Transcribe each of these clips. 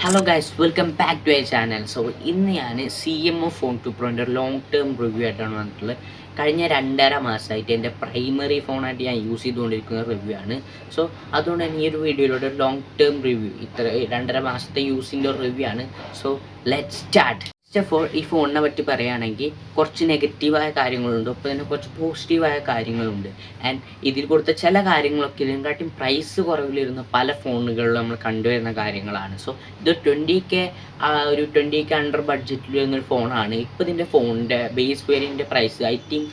Hello guys, welcome back to a channel. So ഇന്ന് ഞാൻ CMO phone 2 പ്രോൻ്റെ long term review ആയിട്ടാണ് വന്നിട്ടുള്ളത്. കഴിഞ്ഞ 2.5 മാസമായിട്ട് എൻ്റെ പ്രൈമറി ഫോണായിട്ട് ഞാൻ യൂസ് ചെയ്തുകൊണ്ടിരിക്കുന്ന റിവ്യൂ ആണ്. സോ അതുകൊണ്ട് തന്നെ ഈ ഒരു വീഡിയോയിലൂടെ ലോങ് ടേം റിവ്യൂ, ഇത്ര 2.5 മാസത്തെ യൂസിൻ്റെ ഒരു റിവ്യൂ ആണ്. So let's start. First of all, ഈ ഫോണിനെ പറ്റി പറയുകയാണെങ്കിൽ കുറച്ച് നെഗറ്റീവായ കാര്യങ്ങളുണ്ട്, ഒപ്പം തന്നെ കുറച്ച് പോസിറ്റീവായ കാര്യങ്ങളുണ്ട്. ആൻഡ് ഇതിൽ കൊടുത്ത ചില കാര്യങ്ങളൊക്കെ ഇതിനെക്കാട്ടും പ്രൈസ് കുറവിലിരുന്ന പല ഫോണുകളിലും നമ്മൾ കണ്ടുവരുന്ന കാര്യങ്ങളാണ്. സോ ഇത് 20K, ഒരു 20K അണ്ടർ ബഡ്ജറ്റിൽ വരുന്നൊരു ഫോണാണ്. ഇപ്പോൾ ഇതിൻ്റെ ഫോണിൻ്റെ ബേസ് വേരിയൻ്റെ പ്രൈസ് ഐ തിങ്ക്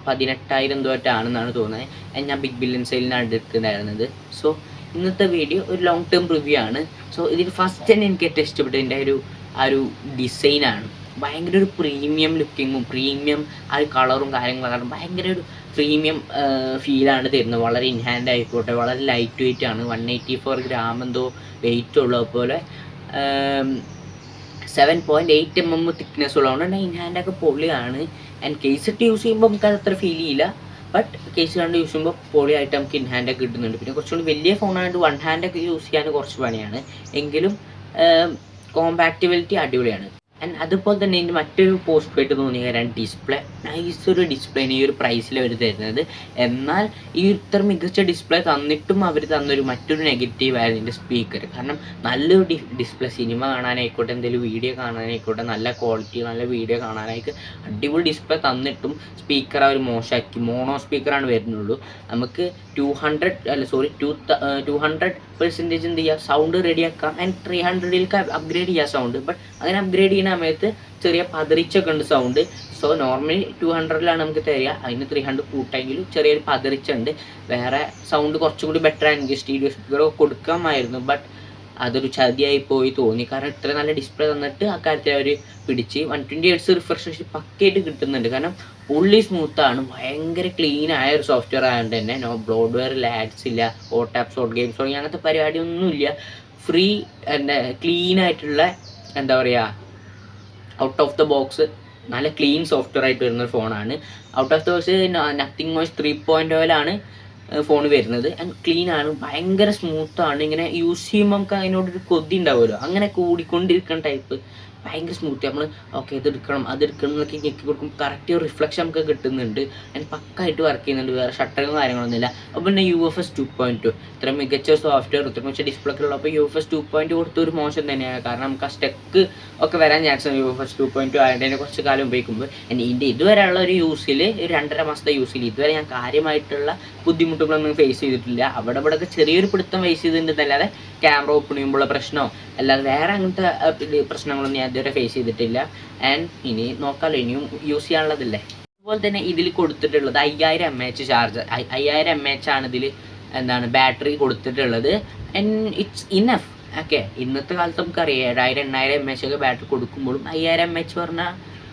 18,000 തോറ്റാണെന്നാണ് തോന്നുന്നത്. ഞാൻ ബിഗ് ബില്യൺ സെയിലിനാണ് എടുത്തിട്ടുണ്ടായിരുന്നത്. സോ ഇന്നത്തെ വീഡിയോ ഒരു ലോങ് ടേം റിവ്യൂ ആണ്. സോ ഇതിൽ ഫസ്റ്റ് തന്നെ എനിക്ക് ഏറ്റവും ഇഷ്ടപ്പെട്ടത് ഇതിൻ്റെ ഒരു ഡിസൈനാണ്. ഭയങ്കര ഒരു പ്രീമിയം ലുക്കിങ്ങും പ്രീമിയം ആ ഒരു കളറും കാര്യങ്ങളൊക്കെ ഭയങ്കര ഒരു പ്രീമിയം ഫീലാണ് തരുന്നത്. വളരെ ഇൻഹാൻഡ് ആയിക്കോട്ടെ, വളരെ ലൈറ്റ് വെയിറ്റ് ആണ്. 184 ഗ്രാം എന്തോ വെയിറ്റ് ഉള്ളത് പോലെ 7.8 mm തിക്നെസ് ഉള്ളതുകൊണ്ട് തന്നെ ഇൻഹാൻഡൊക്കെ പൊളിയാണ്. ആൻഡ് കേസ് ഇട്ട് യൂസ് ചെയ്യുമ്പോൾ നമുക്ക് അത്ര ഫീൽ ചെയ്യില്ല, ബട്ട് കേസ് കണ്ട് യൂസ് ചെയ്യുമ്പോൾ പൊളിയായിട്ട് നമുക്ക് ഇൻഹാൻഡൊക്കെ കിട്ടുന്നുണ്ട്. പിന്നെ കുറച്ചുകൂടി വലിയ ഫോണായിട്ട് വൺ ഹാൻഡൊക്കെ യൂസ് ചെയ്യാൻ കുറച്ച് പണിയാണ്, എങ്കിലും കോമ്പാക്റ്റബിലിറ്റി അടിപൊളിയാണ്. ആൻഡ് അതുപോലെ തന്നെ ഇതിൻ്റെ മറ്റൊരു പോസിറ്റീവായിട്ട് തോന്നിയ കാര്യം ഡിസ്പ്ലേ. നൈസൊരു ഡിസ്പ്ലേന് ഈ ഒരു പ്രൈസിൽ അവർ തരുന്നത്. എന്നാൽ ഈ ഇത്ര മികച്ച ഡിസ്പ്ലേ തന്നിട്ടും അവർ തന്നൊരു മറ്റൊരു നെഗറ്റീവായിരുന്നു ഇതിൻ്റെ സ്പീക്കർ. കാരണം നല്ലൊരു ഡിസ്പ്ലേ, സിനിമ കാണാനായിക്കോട്ടെ, എന്തെങ്കിലും വീഡിയോ കാണാനായിക്കോട്ടെ, നല്ല ക്വാളിറ്റി നല്ല വീഡിയോ കാണാനായിട്ട് അടിപൊളി ഡിസ്പ്ലേ തന്നിട്ടും സ്പീക്കർ അവർ മോശമാക്കി. മോണോ സ്പീക്കറാണ് വരുന്നുള്ളൂ. നമുക്ക് 200% എന്ത് ചെയ്യുക, സൗണ്ട് റെഡിയാക്കാം. ആൻഡ് 300ലേക്ക് അപ്ഗ്രേഡ് ചെയ്യുക സൗണ്ട്. ബട്ട് അങ്ങനെ അപ്ഗ്രേഡ് ചെയ്യുന്ന സമയത്ത് ചെറിയ പതറിച്ചൊക്കെ ഉണ്ട് സൗണ്ട്. സോ നോർമലി 200ലാണ് നമുക്ക് തരിക, അതിന് 300 കൂട്ടെങ്കിലും ചെറിയൊരു പതറിച്ചുണ്ട്. വേറെ സൗണ്ട് കുറച്ചുകൂടി ബെറ്റർ ആണെങ്കിൽ സ്റ്റീരിയോ സ്പീക്കറോ കൊടുക്കാമായിരുന്നു, ബട്ട് അതൊരു ചതിയായി പോയി തോന്നി. കാരണം ഇത്ര നല്ല ഡിസ്പ്ലേ തന്നിട്ട് അക്കാര്യത്തിൽ അവർ പിടിച്ച് 120 Hz റിഫ്രഷ് റേറ്റ് പക്കയായിട്ട് കിട്ടുന്നുണ്ട്. കാരണം ഫുള്ളി സ്മൂത്താണ്, ഭയങ്കര ക്ലീൻ ആയ ഒരു സോഫ്റ്റ്വെയർ ആയതുകൊണ്ട് തന്നെ നോ ബ്ലോഡ്വെയർ, ലാഡ്സ് ഇല്ല, ഓട്ട് ആപ്പ്, ഷോർട്ട് ഗെയിംസ് തുടങ്ങി അങ്ങനത്തെ പരിപാടിയൊന്നുമില്ല. ഫ്രീ ക്ലീൻ ആയിട്ടുള്ള എന്താ പറയുക, ഔട്ട് ഓഫ് ദ ബോക്സ് നല്ല ക്ലീൻ സോഫ്റ്റ്വെയർ ആയിട്ട് വരുന്നൊരു ഫോണാണ്. Out of the box nothing മോയ്സ് 3.0 ഫോൺ വരുന്നത്. ആൻഡ് ക്ലീൻ ആണ്, ഭയങ്കര സ്മൂത്താണ്. ഇങ്ങനെ യൂസ് ചെയ്യുമ്പോൾ നമുക്ക് അതിനോടൊരു കൊതി ഉണ്ടാവുമല്ലോ, അങ്ങനെ കൂടിക്കൊണ്ടിരിക്കുന്ന ടൈപ്പ്. ഭയങ്കര സ്മൂത്ത്. നമ്മൾ ഓക്കെ ഇതെടുക്കണം അതെടുക്കണം എന്നൊക്കെ ഞെക്കി കൊടുക്കും, കറക്റ്റ് റിഫ്ലക്ഷൻ നമുക്ക് കിട്ടുന്നുണ്ട്. ആൻഡ് പക്കായിട്ട് വർക്ക് ചെയ്യുന്നുണ്ട്. വേറെ ഷട്ടറും കാര്യങ്ങളൊന്നുമില്ല. അപ്പോൾ പിന്നെ UFS 2.2 ഇത്ര മികച്ച സോഫ്റ്റ്വെയർ, ഇത്ര മികച്ച ഡിസ്പ്ലേ ഒക്കെ ഉള്ളപ്പോൾ UFS 2.2 കൊടുത്തൊരു മോശം തന്നെയാണ്. കാരണം നമുക്ക് ആ സ്റ്റെക്ക് ഒക്കെ വരാൻ ചാൻസ് ഉണ്ട് UFS 2.2 ആയതിനെ കുറച്ച് കാലം ഉപയോഗിക്കുമ്പോൾ. ഇതിൻ്റെ ഇതുവരെയുള്ള ഒരു യൂസിൽ, ഒരു 2.5 മാസത്തെ യൂസിൽ ഇതുവരെ ഞാൻ കാര്യമായിട്ടുള്ള ബുദ്ധിമുട്ടുകളൊന്നും ഫേസ് ചെയ്തിട്ടില്ല. അവിടെ ഒക്കെ ചെറിയൊരു പിടുത്തം ഫേസ് ചെയ്തിട്ടുണ്ടെന്നല്ലാതെ ക്യാമറ ഓപ്പൺ ചെയ്യുമ്പോഴുള്ള പ്രശ്നമോ അല്ലാതെ വേറെ അങ്ങനത്തെ പ്രശ്നങ്ങളൊന്നും ഞാൻ ഇതുവരെ ഫേസ് ചെയ്തിട്ടില്ല. ആൻഡ് ഇനി നോക്കാമല്ലോ, ഇനിയും യൂസ് ചെയ്യാനുള്ളതല്ലേ. അതുപോലെ തന്നെ ഇതിൽ കൊടുത്തിട്ടുള്ളത് 5000 mAh ചാർജർ. 5000 mAh ആണ് ഇതിൽ ബാറ്ററി കൊടുത്തിട്ടുള്ളത്. And it's enough. ഓക്കെ, ഇന്നത്തെ കാലത്ത് നമുക്കറിയാം 7000-8000 mAh ഒക്കെ ബാറ്ററി കൊടുക്കുമ്പോഴും 5000 mAh പറഞ്ഞാൽ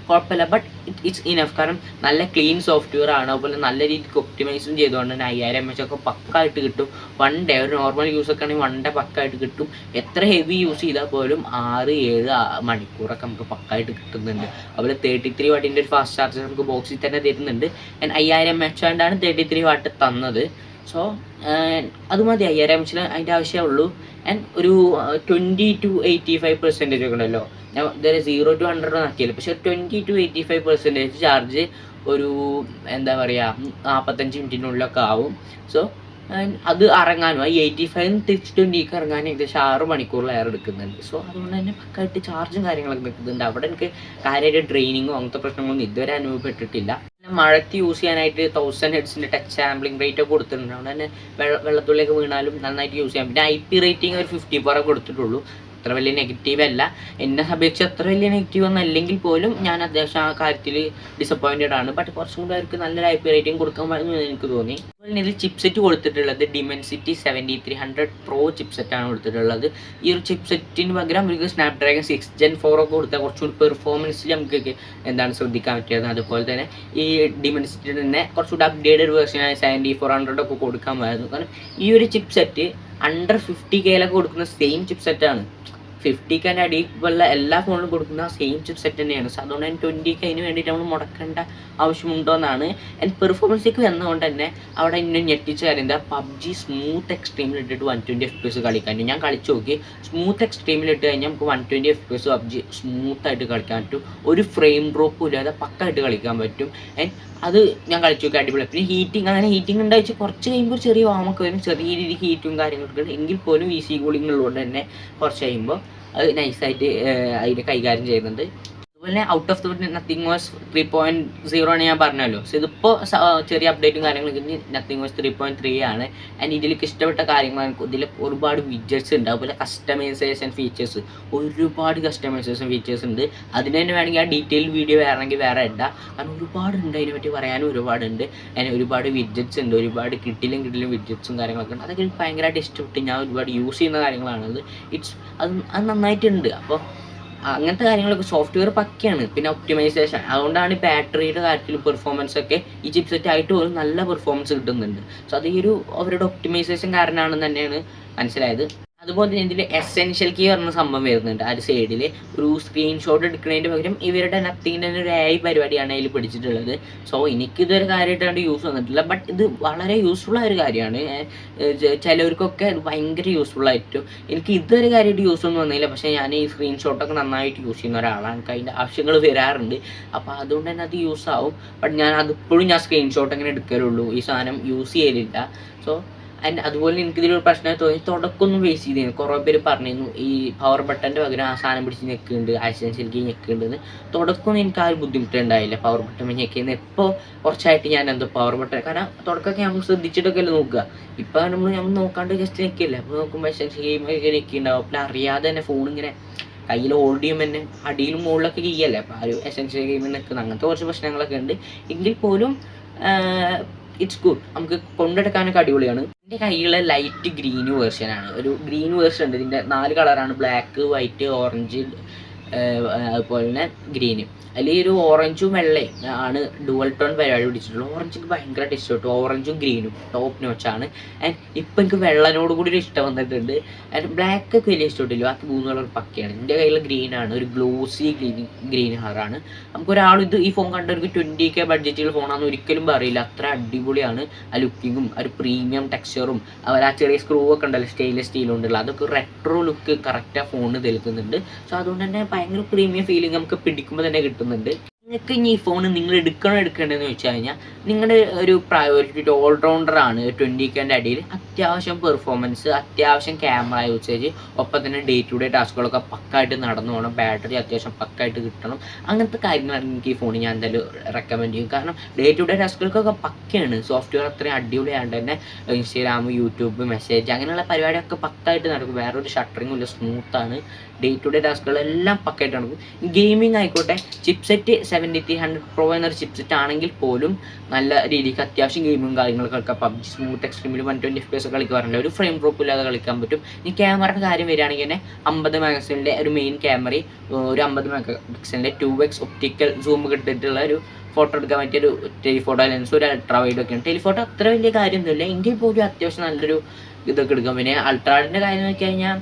കുഴപ്പമില്ല, ബട്ട് ഇറ്റ്സ് ഇനഫ്. കാരണം നല്ല ക്ലീൻ സോഫ്റ്റ്വെയർ ആണ്. അതുപോലെ നല്ല രീതിക്ക് ഒപ്റ്റിമൈസും ചെയ്തുകൊണ്ട് തന്നെ 5000 mAh ഒക്കെ പക്കായിട്ട് കിട്ടും. 1 ഡേ, ഒരു നോർമൽ യൂസ് ഒക്കെ ആണെങ്കിൽ 1 ഡേ പക്കായിട്ട് കിട്ടും. എത്ര ഹെവി യൂസ് ചെയ്താൽ പോലും 6-7 മണിക്കൂറൊക്കെ നമുക്ക് പക്കായിട്ട് കിട്ടുന്നുണ്ട്. അതുപോലെ 33 വാട്ടിൻ്റെ ഒരു ഫാസ്റ്റ് ചാർജർ നമുക്ക് ബോക്സിൽ തന്നെ തരുന്നുണ്ട്. 5000 mAh കൊണ്ടാണ് 33 വാട്ട് തന്നത്. സോ അത് മതി, 5000 mAh അതിൻ്റെ ആവശ്യമേ ഉള്ളൂ. ആൻഡ് ഒരു 20 to 85% ഒക്കെ ഉണ്ടല്ലോ. ഞാൻ ഇതുവരെ 0 to 100 ആക്കിയല്ലോ, പക്ഷെ 20 to 85% ചാർജ് ഒരു എന്താ പറയുക 45 മിനിറ്റിനുള്ളിലൊക്കെ ആവും. സോ അത് ഇറങ്ങാനും ആ 85 തിരിച്ച് 20ക്ക് ഇറങ്ങാനും ഏകദേശം 6 മണിക്കൂറിലേറെ എടുക്കുന്നുണ്ട്. സോ അതുകൊണ്ട് തന്നെ പക്കായിട്ട് ചാർജും കാര്യങ്ങളൊക്കെ നിൽക്കുന്നുണ്ട്. അവിടെ എനിക്ക് കാര്യമായിട്ട് ഡ്രെയിനിങ്ങോ അങ്ങനത്തെ പ്രശ്നങ്ങളൊന്നും ഇതുവരെ അനുഭവപ്പെട്ടിട്ടില്ല. മഴയ്ക്ക് യൂസ് ചെയ്യാനായിട്ട് 1000 Hz ടച്ച് സാമ്പിളിംഗ് റേറ്റ് ഒക്കെ കൊടുത്തിട്ടുണ്ട്. അതുകൊണ്ട് തന്നെ വെള്ളത്തുള്ളിലേക്ക് വീണാലും നന്നായിട്ട് യൂസ് ചെയ്യാം. പിന്നെ IP റേറ്റിംഗ് ഒരു 54 കൊടുത്തിട്ടുള്ളൂ. അത്ര വലിയ നെഗറ്റീവ് അല്ല. എന്നെ അപേക്ഷിച്ച് അത്ര വലിയ നെഗറ്റീവ് ഒന്നും അല്ലെങ്കിൽ പോലും ഞാൻ അത്യാവശ്യം ആ കാര്യത്തിൽ ഡിസപ്പോയിൻറ്റഡ് ആണ്. ബട്ട് കുറച്ചും കൂടി അവർക്ക് നല്ലൊരു IP റേറ്റിംഗ് കൊടുക്കാൻ പറ്റുമെന്ന് എനിക്ക് തോന്നി. അതുപോലെ ഇതിൽ ചിപ്സെറ്റ് കൊടുത്തിട്ടുള്ളത് Dimensity 7300 Pro ചിപ്സെറ്റാണ് കൊടുത്തിട്ടുള്ളത്. ഈ ഒരു ചിപ്സെറ്റിന് പകരം ഒരു സ്നാപ്ഡ്രാഗൺ 6 Gen 4 ഒക്കെ കൊടുത്താൽ കുറച്ചുകൂടി പെർഫോമൻസിൽ നമുക്ക് ശ്രദ്ധിക്കാൻ പറ്റിയത്. അതുപോലെ തന്നെ ഈ Dimensity തന്നെ കുറച്ചുകൂടി അപ്ഡേറ്റഡ് വേർഷനായ 7400 ഒക്കെ കൊടുക്കാമായിരുന്നു. കാരണം ഈ ഒരു ചിപ്സെറ്റ് അണ്ടർ 50K കൊടുക്കുന്ന സെയിം ചിപ്സെറ്റാണ്. 50K അടിയിലുള്ള എല്ലാ ഫോണിലും കൊടുക്കുന്ന സെയിം ചിപ്പ് സെറ്റ് തന്നെയാണ്. സോ അതുകൊണ്ട് തന്നെ 20K അതിന് വേണ്ടിയിട്ട് നമ്മൾ മുടക്കേണ്ട ആവശ്യമുണ്ടോ എന്നാണ്. ആൻഡ് പെർഫോമൻസിലേക്ക് വന്നതുകൊണ്ട് തന്നെ അവിടെ ഇന്നെ ഞെട്ടിച്ച കാര്യം എന്താ, പബ്ജി സ്മൂത്ത് എക്സ്ട്രീമിൽ ഇട്ടിട്ട് 120 FPS കളിക്കാൻ. ഞാൻ കളിച്ചു നോക്കി, സ്മൂത്ത് എക്സ്ട്രീമിൽ ഇട്ട് കഴിഞ്ഞാൽ നമുക്ക് 120 FPS പബ്ജി സ്മൂത്തായിട്ട് കളിക്കാൻ പറ്റും. ഒരു ഫ്രെയിം ഡ്രോപ്പും ഇല്ലാതെ പക്കായിട്ട് കളിക്കാൻ പറ്റും. ആൻഡ് അത് ഞാൻ കളിച്ചു നോക്കി, അടിപൊളി. പിന്നെ ഹീറ്റിംഗ് ഉണ്ടായിട്ട് കുറച്ച് കഴിയുമ്പോൾ ചെറിയ വാമൊക്കെ വരും, ചെറിയ രീതിക്ക് ഹീറ്റും കാര്യങ്ങളൊക്കെ ഉണ്ട്. എങ്കിൽ പോലും VC കൂളിംഗ് ഉള്ളതുകൊണ്ട് തന്നെ കുറച്ച് കഴിയുമ്പോൾ അത് നൈസായിട്ട് അതിനെ കൈകാര്യം ചെയ്യുന്നുണ്ട്. അതുപോലെ out of the nothing was 3.0 ആണ് ഞാൻ പറഞ്ഞല്ലോ. സോ ഇതിപ്പോൾ ചെറിയ അപ്ഡേറ്റും കാര്യങ്ങളൊക്കെ നത്തിങ് വാസ് 3.3 ആണ്. ആൻഡ് ഇതിലേക്ക് ഇഷ്ടപ്പെട്ട കാര്യങ്ങൾ, ഇതിൽ ഒരുപാട് വിഡ്ജറ്റ്സ് ഉണ്ട്. അതുപോലെ കസ്റ്റമൈസേഷൻ ഫീച്ചേഴ്സ്, ഒരുപാട് കസ്റ്റമൈസേഷൻ ഫീച്ചേഴ്സ് ഉണ്ട്. അതിന് തന്നെ വേണമെങ്കിൽ ആ ഡീറ്റെയിൽ വീഡിയോ വേണമെങ്കിൽ വേറെ ഇടാം. കാരണം ഒരുപാടുണ്ട്, അതിനെ പറ്റി പറയാനും ഒരുപാടുണ്ട്. അതിന് ഒരുപാട് വിഡ്ജറ്റ്സ് ഉണ്ട്, ഒരുപാട് കിട്ടിലും വിഡ്ജറ്റ്സും കാര്യങ്ങളൊക്കെ ഉണ്ട്. അതൊക്കെ എനിക്ക് ഭയങ്കരമായിട്ട് ഇഷ്ടപ്പെട്ട് ഞാൻ ഒരുപാട് യൂസ് ചെയ്യുന്ന കാര്യങ്ങളാണത്. അത് നന്നായിട്ടുണ്ട്. അപ്പോൾ അങ്ങനത്തെ കാര്യങ്ങളൊക്കെ സോഫ്റ്റ്വെയർ പക്കയാണ്. പിന്നെ ഒപ്റ്റിമൈസേഷൻ, അതുകൊണ്ടാണ് ബാറ്ററിയുടെ കാര്യത്തിൽ പെർഫോമൻസ് ഒക്കെ ഈ ചിപ്സെറ്റ് ആയിട്ട് പോലും നല്ല പെർഫോമൻസ് കിട്ടുന്നുണ്ട്. സോ അത് ഈ ഒരു അവരുടെ ഒപ്റ്റിമൈസേഷൻ കാരണമാണെന്ന് തന്നെയാണ് മനസ്സിലായത്. അതുപോലെ തന്നെ ഇതിൽ എസെൻഷ്യൽ കീ പറഞ്ഞ സംഭവം വരുന്നുണ്ട്. ആ ഒരു സൈഡിൽ ഒരു സ്ക്രീൻഷോട്ട് എടുക്കുന്നതിന് പകരം ഇവരുടെ നത്തിങ്ങിൻ്റെ ഒരു AI പരിപാടിയാണ് അതിൽ പിടിച്ചിട്ടുള്ളത്. സോ എനിക്കിതൊരു കാര്യമായിട്ടാണ് യൂസ് വന്നിട്ടില്ല, ബട്ട് ഇത് വളരെ യൂസ്ഫുൾ ആയ ഒരു കാര്യമാണ്. ചിലവർക്കൊക്കെ ഇത് ഭയങ്കര യൂസ്ഫുൾ ആയിട്ടും. എനിക്ക് ഇതൊരു കാര്യമായിട്ട് യൂസ് ഒന്നും വന്നില്ല, പക്ഷേ ഞാൻ ഈ സ്ക്രീൻഷോട്ടൊക്കെ നന്നായിട്ട് യൂസ് ചെയ്യുന്ന ഒരാളാണ്. എനിക്ക് അതിൻ്റെ ആവശ്യങ്ങൾ വരാറുണ്ട്. അപ്പോൾ അതുകൊണ്ട് തന്നെ അത് യൂസ് ആവും. ബട്ട് ഞാൻ അതിപ്പോഴും സ്ക്രീൻഷോട്ട് അങ്ങനെ എടുക്കലുള്ളൂ, ഈ സാധനം യൂസ് ചെയ്യലില്ല. സോ ആൻഡ് അതുപോലെ എനിക്കിതിലൊരു പ്രശ്നമായി തോന്നി, തുടക്കമൊന്നും വേസ്റ്റ് ചെയ്തിരുന്നു. കുറേ പേര് പറഞ്ഞിരുന്നു ഈ പവർ ബട്ടൻ്റെ പകരം ആ സാധനം പിടിച്ച് ഞെക്കുന്നുണ്ട്, എസെൻഷ്യൽ കീ ഞെക്കുന്നുണ്ടെന്ന്. തുടക്കമൊന്നും എനിക്ക് ആ ഒരു ബുദ്ധിമുട്ടുണ്ടായില്ല പവർ ബട്ടൺ ഞെക്കുന്നത്. ഇപ്പോൾ കുറച്ചായിട്ട് ഞാൻ എന്തോ പവർ ബട്ടൺ, കാരണം തുടക്കമൊക്കെ നമ്മൾ ശ്രദ്ധിച്ചിട്ടൊക്കെ അല്ലേ നോക്കുക. ഇപ്പം നമ്മൾ നോക്കാണ്ട് ജസ്റ്റ് ഞെക്കില്ല. അപ്പോൾ നോക്കുമ്പോൾ എസെൻഷ്യൽ കീമൊക്കെ ഞെക്കിണ്ടാവും. അപ്പോൾ അറിയാതെ തന്നെ ഫോണിങ്ങനെ കയ്യിൽ ഹോൾഡ് ചെയ്യുമ്പോൾ തന്നെ അടിയിലും മുകളിലൊക്കെ കീയല്ലേ, അപ്പോൾ ആ ഒരു എസെൻഷ്യൽ ഗെയിമിൽ നിൽക്കുന്ന അങ്ങനത്തെ കുറച്ച് പ്രശ്നങ്ങളൊക്കെ ഉണ്ട്. എങ്കിൽ പോലും ഇറ്റ്സ് ഗുഡ്, നമുക്ക് കൊണ്ടെടുക്കാനൊക്കെ അടിപൊളിയാണ്. എൻ്റെ കയ്യിലുള്ള ലൈറ്റ് ഗ്രീൻ വേർഷനാണ്. ഒരു ഗ്രീൻ വേർഷൻ ഉണ്ട്. ഇതിൻ്റെ 4 കളറാണ്, ബ്ലാക്ക്, വൈറ്റ്, ഓറഞ്ച്, അതുപോലെ തന്നെ ഗ്രീന്. അതിൽ ഈ ഒരു ഓറഞ്ചും വെള്ളയും ആണ് ഡുവൽ ടോൺ പരിപാടി പിടിച്ചിട്ടുള്ളത്. ഓറഞ്ച് എനിക്ക് ഭയങ്കരമായിട്ട് ഇഷ്ടപ്പെട്ടു. ഓറഞ്ചും ഗ്രീനും ടോപ്പ് നോച്ചാണ്. ആൻഡ് ഇപ്പം എനിക്ക് വെള്ളനോട് കൂടി ഒരു ഇഷ്ടം വന്നിട്ടുണ്ട്. ആൻഡ് ബ്ലാക്ക് ഒക്കെ വലിയ ഇഷ്ടപ്പെട്ടില്ല, ബാക്കി 3 കളർ പക്കയാണ്. എൻ്റെ കയ്യിൽ ഗ്രീനാണ്, ഒരു ഗ്ലോസി ഗ്രീൻ കളറാണ്. നമുക്കൊരാൾ ഈ ഫോൺ കണ്ടവർക്ക് 20K ബഡ്ജറ്റിൽ ഫോണാണെന്ന് ഒരിക്കലും പറയില്ല, അത്ര അടിപൊളിയാണ്. ആ ലുക്കിങ്ങും ഒരു പ്രീമിയം ടെക്സ്ചറും അവർ ആ ചെറിയ സ്ക്രൂ ഒക്കെ ഉണ്ടല്ലോ സ്റ്റെയിൻലെസ് സ്റ്റീൽ കൊണ്ടുള്ള, അതൊക്കെ റെട്രോ ലുക്ക് കറക്റ്റ് ആ ഫോണിന് നൽകുന്നുണ്ട്. സോ അതുകൊണ്ട് തന്നെ ഭയങ്കര പ്രീമിയം ഫീലിംഗ് നമുക്ക് പിടിക്കുമ്പോൾ തന്നെ കിട്ടുന്നുണ്ട്. നിങ്ങൾക്ക് ഇനി ഈ ഫോൺ നിങ്ങൾ എടുക്കേണ്ടതെന്ന് വെച്ച് കഴിഞ്ഞാൽ നിങ്ങളുടെ ഒരു പ്രയോറിറ്റി ഓൾറൗണ്ടറാണ്. 20K അടിയിൽ അത്യാവശ്യം പെർഫോമൻസ്, അത്യാവശ്യം ക്യാമറ യൂസേജ്, ഒപ്പം തന്നെ ഡേ ടു ഡേ ടാസ്കുകളൊക്കെ പക്കായിട്ട് നടന്നു പോകണം, ബാറ്ററി അത്യാവശ്യം പക്കായിട്ട് കിട്ടണം. അങ്ങനത്തെ കാര്യങ്ങളാണ് എനിക്ക് ഈ ഫോൺ ഞാൻ എന്തായാലും റെക്കമെൻഡ് ചെയ്യും. കാരണം ഡേ ടു ഡേ ടാസ്കുകൾക്കൊക്കെ പക്കയാണ്. സോഫ്റ്റ്വെയർ അത്രയും അടിപൊളിയാണ്ട് തന്നെ ഇൻസ്റ്റാഗ്രാം, യൂട്യൂബ്, മെസ്സേജ് അങ്ങനെയുള്ള പരിപാടിയൊക്കെ പക്കായിട്ട് നടക്കും. വേറൊരു ഷട്ടറിങ്ങും ഇല്ല, സ്മൂത്താണ്. ഡേ ടു ഡേ ടാസ്കുകളെല്ലാം പക്കായിട്ട് നടക്കും. ഗെയിമിംഗ് ആയിക്കോട്ടെ, ചിപ്സെറ്റ് 7300 Pro എന്നൊരു ചിപ്സെറ്റ് ആണെങ്കിൽ പോലും നല്ല രീതിക്ക് അത്യാവശ്യം ഗെയിമും കാര്യങ്ങളൊക്കെ കളിക്കാം. പബ്ജി സ്മൂത്ത് എക്സ്ട്രീമിൽ 120 FPS കളിക്കാറുണ്ട്, ഒരു ഫ്രെയിം ഡ്രോപ്പ് ഇല്ലാതെ കളിക്കാൻ പറ്റും. ഈ ക്യാമറയുടെ കാര്യം വരികയാണെങ്കിൽ തന്നെ 50 മെഗാപിക്സലിൻ്റെ ഒരു മെയിൻ ക്യാമറയും ഒരു 50 മെഗാപിക്സലിൻ്റെ 2x ഒപ്റ്റിക്കൽ സൂം കിട്ടിയിട്ടുള്ള ഒരു ഫോട്ടോ എടുക്കാൻ പറ്റിയൊരു ടെലിഫോട്ടോ ലെൻസ്, ഒരു അൾട്രാ വൈഡ് ഒക്കെയാണ്. ടെലിഫോട്ടോ അത്ര വലിയ കാര്യമൊന്നുമില്ല, എങ്കിൽ പോലും അത്യാവശ്യം നല്ലൊരു ഇതൊക്കെ എടുക്കാം. പിന്നെ അൾട്രാവിഡിൻ്റെ കാര്യം നോക്കി കഴിഞ്ഞാൽ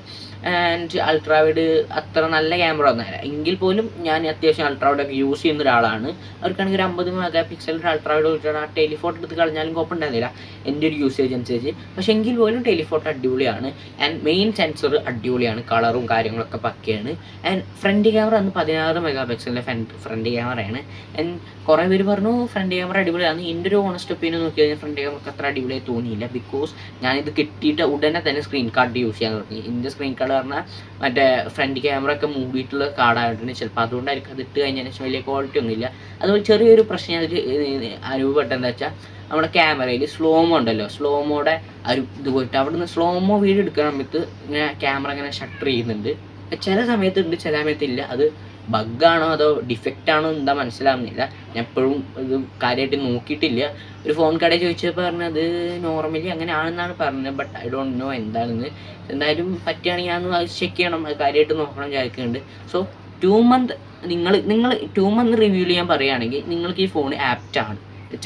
ആൻഡ് അൾട്രാവൈഡ് അത്ര നല്ല ക്യാമറ ഒന്നുമല്ല, എങ്കിൽ പോലും ഞാൻ അത്യാവശ്യം അൾട്രാവൈഡൊക്കെ യൂസ് ചെയ്യുന്ന ഒരാളാണ്. അവർക്കാണെങ്കിൽ ഒരു 50 മെഗാപിക്സലിൻ്റെ അൾട്രാവൈഡ് വെച്ചിട്ട് ആ ടെലിഫോട്ടോ എടുത്ത് കളഞ്ഞാലും കുഴപ്പമുണ്ടായിരുന്നില്ല എൻ്റെ ഒരു യൂസേജ് അനുസരിച്ച്. പക്ഷേ എങ്കിൽ പോലും ടെലിഫോട്ടോ അടിപൊളിയാണ്. ആൻഡ് മെയിൻ സെൻസർ അടിപൊളിയാണ്, കളറും കാര്യങ്ങളൊക്കെ പക്കയാണ്. ആൻഡ് ഫ്രണ്ട് ക്യാമറ അന്ന് 16 മെഗാപിക്സലിൻ്റെ ഫ്രണ്ട് ക്യാമറയാണ്. ആൻഡ് കുറേ പേര് പറഞ്ഞു ഫ്രണ്ട് ക്യാമറ അടിപൊളിയാണ്. എൻ്റെ ഒരു ഓണസ്റ്റ് ഒപ്പീനിയൻ നോക്കി കഴിഞ്ഞാൽ ഫ്രണ്ട് ക്യാമറ അത്ര അടിപൊളിയായി തോന്നിയില്ല. ബിക്കോസ് ഞാനിത് കിട്ടിയിട്ട് ഉടനെ തന്നെ സ്ക്രീൻ കാർഡ് യൂസ് ചെയ്യാൻ തുടങ്ങി. എൻ്റെ സ്ക്രീൻ കാർഡ് പറഞ്ഞാൽ മറ്റേ ഫ്രണ്ട് ക്യാമറ ഒക്കെ മൂടിയിട്ടുള്ള കാർഡായിട്ടുണ്ട്. ചിലപ്പോൾ അതുകൊണ്ടായിരിക്കും അത് ഇട്ട് കഴിഞ്ഞതിന് ശേഷം വലിയ ക്വാളിറ്റി ഒന്നുമില്ല. അതുപോലെ ചെറിയൊരു പ്രശ്നം അതിൽ അനുഭവപ്പെട്ടെന്താ വെച്ചാൽ നമ്മുടെ ക്യാമറയിൽ സ്ലോമോ ഉണ്ടല്ലോ, സ്ലോമോയുടെ ഒരു ഇത് പോയിട്ട് അവിടെ നിന്ന് സ്ലോമോ വീഡിയോ എടുക്കുന്ന സമയത്ത് ഇങ്ങനെ ക്യാമറ ഇങ്ങനെ ഷട്ടർ ചെയ്യുന്നുണ്ട്. ചില സമയത്തുണ്ട്, ചില സമയത്തില്ല. അത് ബഗ്ഗാണോ അതോ ഡിഫക്റ്റാണോ എന്താ മനസ്സിലാവുന്നില്ല. ഞാൻ എപ്പോഴും ഇത് കാര്യമായിട്ട് നോക്കിയിട്ടില്ല. ഒരു ഫോൺ കടയിൽ ചോദിച്ചപ്പോൾ പറഞ്ഞത് നോർമലി അങ്ങനെ ആണെന്നാണ് പറഞ്ഞത്, ബട്ട് ഐ ഡോണ്ട് നോ എന്താണെന്ന്. എന്തായാലും പറ്റുകയാണെങ്കിൽ ഞാൻ അത് ചെക്ക് ചെയ്യണം, അത് കാര്യമായിട്ട് നോക്കണം വിചാരിക്കുന്നുണ്ട്. സോ 2 മന്ത് നിങ്ങൾ 2 മന്ത് റിവ്യൂ ചെയ്യാൻ പറയുകയാണെങ്കിൽ നിങ്ങൾക്ക് ഈ ഫോൺ ആപ്റ്റാണ്.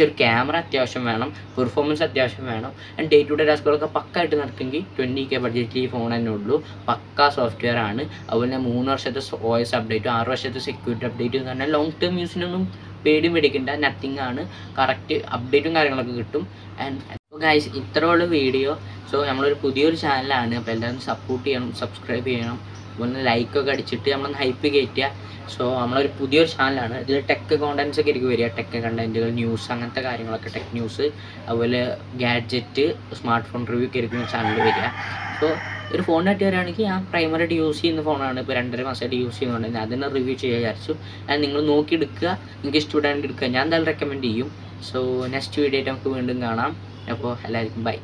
ഒരു ക്യാമറ അത്യാവശ്യം വേണം, പെർഫോമൻസ് അത്യാവശ്യം വേണം, ആൻഡ് ഡേ ടു ഡേ ടാസ്കുകളൊക്കെ പക്കായിട്ട് നടക്കുമെങ്കിൽ 20K ബഡ്ജറ്റിൽ ഈ ഫോൺ തന്നെ ഉള്ളൂ. പക്കാ സോഫ്റ്റ്വെയർ ആണ്. അതുപോലെ 3 വർഷത്തെ OS അപ്ഡേറ്റും 6 വർഷത്തെ സെക്യൂരിറ്റി അപ്ഡേറ്റും എന്ന് പറഞ്ഞാൽ ലോങ് ടേം യൂസിനൊന്നും പേടി മേടിക്കേണ്ട, നത്തിങ് ആണ്. കറക്റ്റ് അപ്ഡേറ്റും കാര്യങ്ങളൊക്കെ കിട്ടും. ആൻഡ് ഗൈസ്, ഇത്രയുള്ള വീഡിയോ. സോ നമ്മളൊരു പുതിയൊരു ചാനലാണ്, അപ്പോൾ എല്ലാവരും സപ്പോർട്ട് ചെയ്യണം, സബ്സ്ക്രൈബ് ചെയ്യണം, അതുപോലെ ലൈക്കൊക്കെ അടിച്ചിട്ട് നമ്മളൊന്ന് ഹൈപ്പ് കയറ്റുക. സോ നമ്മളൊരു പുതിയൊരു ചാനലാണ്. ഇതിൽ ടെക് കോണ്ടൻസ് ഒക്കെ ആയിരിക്കും വരിക, ടെക് കണ്ടൻറ്റുകൾ, ന്യൂസ്, അങ്ങനത്തെ കാര്യങ്ങളൊക്കെ, ടെക് ന്യൂസ്, അതുപോലെ ഗാഡ്ജറ്റ്, സ്മാർട്ട് ഫോൺ റിവ്യൂ ഒക്കെ ആയിരിക്കും ചാനൽ വരിക. സോ ഒരു ഫോണിനായിട്ട് വരികയാണെങ്കിൽ ഞാൻ പ്രൈമറായിട്ട് യൂസ് ചെയ്യുന്ന ഫോണാണ്, ഇപ്പോൾ 2.5 മാസമായിട്ട് യൂസ് ചെയ്യുന്നുണ്ട്. ഞാൻ അതിനെ റിവ്യൂ ചെയ്യാൻ വിചാരിച്ചു. അത് നിങ്ങൾ നോക്കി എടുക്കുക, നിങ്ങൾക്ക് ഇഷ്ടപ്പെടാണ്ട് എടുക്കുക, ഞാൻ എന്തായാലും റെക്കമെൻഡ് ചെയ്യും. സോ നെക്സ്റ്റ് വീഡിയോ ആയിട്ട് നമുക്ക് വീണ്ടും കാണാം. അപ്പോൾ എല്ലാവർക്കും ബൈ.